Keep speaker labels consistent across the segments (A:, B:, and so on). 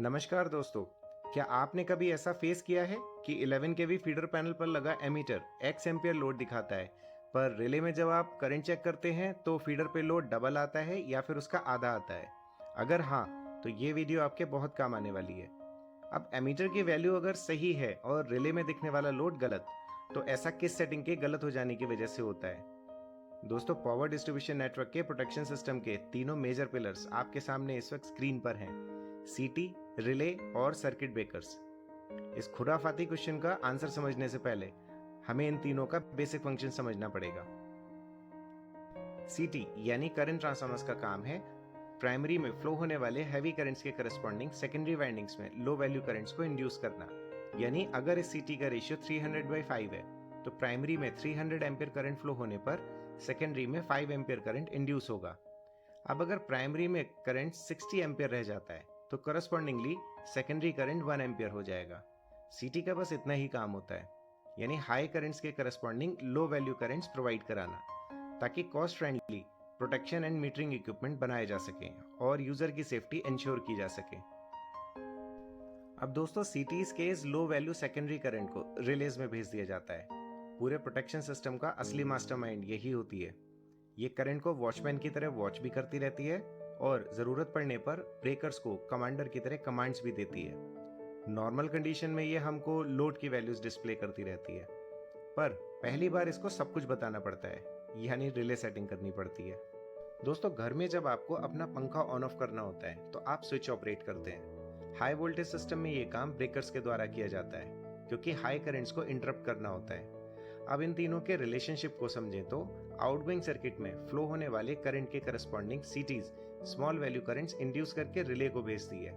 A: नमस्कार दोस्तों, क्या आपने कभी ऐसा फेस किया है कि 11 केवी फीडर पैनल पर लगा एमीटर एक्स एम्पियर लोड दिखाता है, पर रिले में जब आप करंट चेक करते हैं तो फीडर पे लोड डबल आता है या फिर उसका आधा आता है? अगर हाँ, तो ये वीडियो आपके बहुत काम आने वाली है। अब एमीटर की वैल्यू अगर सही है और रिले में दिखने वाला लोड गलत, तो ऐसा किस सेटिंग के गलत हो जाने की वजह से होता है? दोस्तों, पावर डिस्ट्रीब्यूशन नेटवर्क के प्रोटेक्शन सिस्टम के तीनों मेजर पिलर्स आपके सामने इस वक्त स्क्रीन पर हैं: सीटी, रिले और सर्किट ब्रेकर्स। इस खुराफाती क्वेश्चन का आंसर समझने से पहले हमें इन तीनों का बेसिक फंक्शन समझना पड़ेगा। सीटी यानी करंट ट्रांसफार्मर्स का काम है प्राइमरी में फ्लो होने वाले हैवी करंट्स के करस्पॉन्डिंग सेकेंडरी वाइंडिंग्स में लो वैल्यू करंट्स को इंड्यूस करना। यानी अगर इस सीटी का रेशियो 300/5 है तो प्राइमरी में 300 एम्पियर करंट फ्लो होने पर सेकेंडरी में 5 एम्पियर करंट इंड्यूस होगा। अब अगर प्राइमरी में करंट 60 एम्पियर रह जाता है तो करस्पॉन्डिंगली सेकेंडरी करंट 1 एम्पियर हो जाएगा। सीटी का बस इतना ही काम होता है, यानी हाई करंट्स के corresponding low value currents provide कराना, ताकि cost friendly protection and metering equipment बनाए जा सकें और यूजर की सेफ्टी इंश्योर की जा सके। अब दोस्तों, सीटीज के इस लो वैल्यू सेकेंडरी करंट को रिलेज में भेज दिया जाता है। पूरे प्रोटेक्शन सिस्टम का असली मास्टरमाइंड यही होती है। ये करंट को वॉचमैन की तरह वॉच भी करती रहती है और जरूरत पड़ने पर ब्रेकर्स को कमांडर की तरह कमांड्स भी देती है। नॉर्मल कंडीशन में ये हमको लोड की वैल्यूज डिस्प्ले करती रहती है, पर पहली बार इसको सब कुछ बताना पड़ता है, यानी रिले सेटिंग करनी पड़ती है। दोस्तों, घर में जब आपको अपना पंखा ऑन ऑफ करना होता है तो आप स्विच ऑपरेट करते हैं। हाई वोल्टेज सिस्टम में ये काम ब्रेकर्स के द्वारा किया जाता है, क्योंकि हाई करंट्स को इंटरप्ट करना होता है। अब इन तीनों के रिलेशनशिप को समझें तो आउटगोइंग सर्किट में फ्लो होने वाले करंट के corresponding cities small value currents induce करके रिले को भेजती है।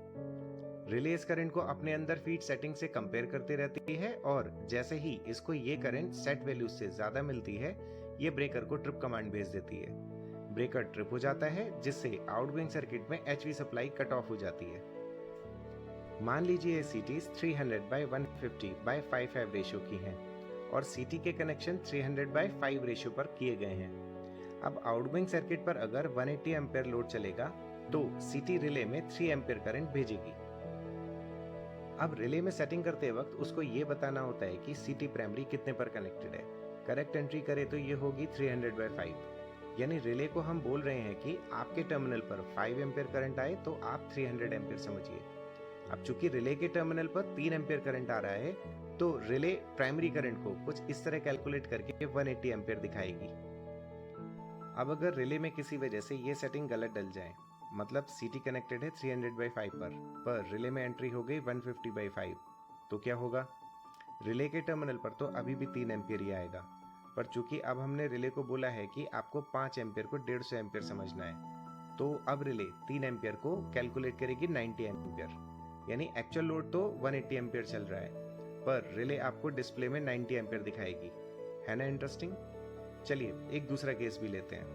A: रिले इस करंट को अपने अंदर फीड सेटिंग से कंपेयर करती रहती है और जैसे ही इसको ये करंट सेट वैल्यू से ज्यादा मिलती है, ये ब्रेकर को ट्रिप कमांड भेज देती है। ब्रेकर ट्रिप हो जाता है, जिससे आउटगोइंग सर्किट में एचवी सप्लाई कट ऑफ हो जाती है। मान लीजिए सीटीज 300/150/55 रेशियो की हैं और सीटी के कनेक्शन 300/5 रेशियो पर किए गए हैं। अब आउटगोइंग सर्किट पर अगर 180 एम्पियर लोड चलेगा तो सीटी रिले में 3 एम्पियर करंट भेजेगी। अब रिले में सेटिंग करते वक्त उसको ये बताना होता है कि सीटी प्राइमरी कितने पर कनेक्टेड है। करेक्ट एंट्री करे तो ये होगी 300/5, यानी रिले को हम बोल रहे हैं कि आपके टर्मिनल पर 5 एम्पियर करंट आए तो आप 300 एम्पियर समझिए। अब चूंकि रिले के टर्मिनल पर 3 एम्पियर करंट आ रहा है तो रिले प्राइमरी करंट को कुछ इस तरह कैलकुलेट करके 180 एम्पियर दिखाएगी। अब अगर रिले में किसी वजह से ये सेटिंग गलत डल जाए, मतलब सीटी कनेक्टेड है 300/5 पर रिले में एंट्री हो गई 150/5, तो क्या होगा? रिले के टर्मिनल पर तो अभी भी 3 एम्पियर ही आएगा, पर चूंकि अब हमने रिले को बोला है कि आपको 5 एम्पियर को 150 एम्पियर समझना है, तो अब रिले 3 एम्पियर को कैलकुलेट करेगी 90 एम्पियर, यानी एक्चुअल लोड तो 180 एम्पियर चल रहा है, पर रिले आपको डिस्प्ले में 90 एम्पियर दिखाएगी। है ना इंटरेस्टिंग? चलिए एक दूसरा केस भी लेते हैं।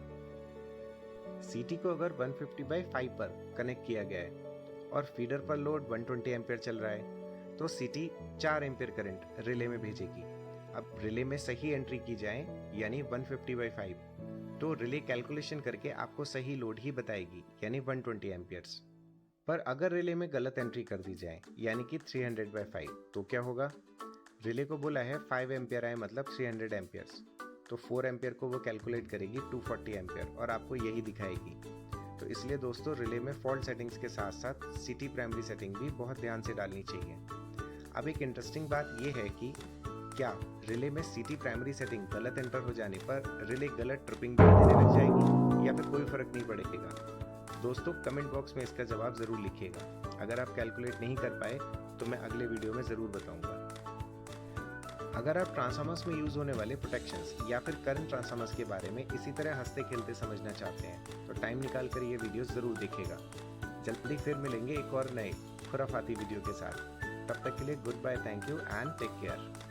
A: सीटी को अगर 150/5 पर कनेक्ट किया गया है और फीडर पर लोड 120 एम्पियर चल रहा है, तो सीटी 4 एम्पियर करंट रिले में भेजेगी। अब रिले में सही एंट्री की जाए, यानी 150/5, तो रिले कैलकुलेशन करके आपको सही लोड ही बताएगी, यानी 120 एम्पियर्स। पर अगर रिले में गलत एंट्री कर दी जाए, यानी कि 300/5, तो क्या होगा? रिले को बोला है 5 एम्पियर आए मतलब 300 एम्पियर्स, तो 4 एम्पियर को वो कैलकुलेट करेगी 240 एम्पियर और आपको यही दिखाएगी। तो इसलिए दोस्तों, रिले में फॉल्ट सेटिंग्स के साथ साथ सीटी प्राइमरी सेटिंग भी बहुत ध्यान से डालनी चाहिए। अब एक इंटरेस्टिंग बात यह है कि क्या रिले में सीटी प्राइमरी सेटिंग गलत एंटर हो जाने पर रिले गलत ट्रिपिंग भी देने लग जाएगी या फिर कोई फर्क नहीं पड़ेगा? दोस्तों, कमेंट बॉक्स में इसका जवाब जरूर लिखिएगा। अगर आप कैलकुलेट नहीं कर पाए तो मैं अगले वीडियो में जरूर बताऊंगा। अगर आप ट्रांसफार्मर्स में यूज होने वाले प्रोटेक्शंस या फिर करंट ट्रांसफार्मर्स के बारे में इसी तरह हंसते खेलते समझना चाहते हैं तो टाइम निकाल कर ये वीडियो जरूर देखिएगा। जल्दी फिर मिलेंगे एक और नए खुराफाती वीडियो के साथ। तब तक के लिए goodbye, thank you and take care.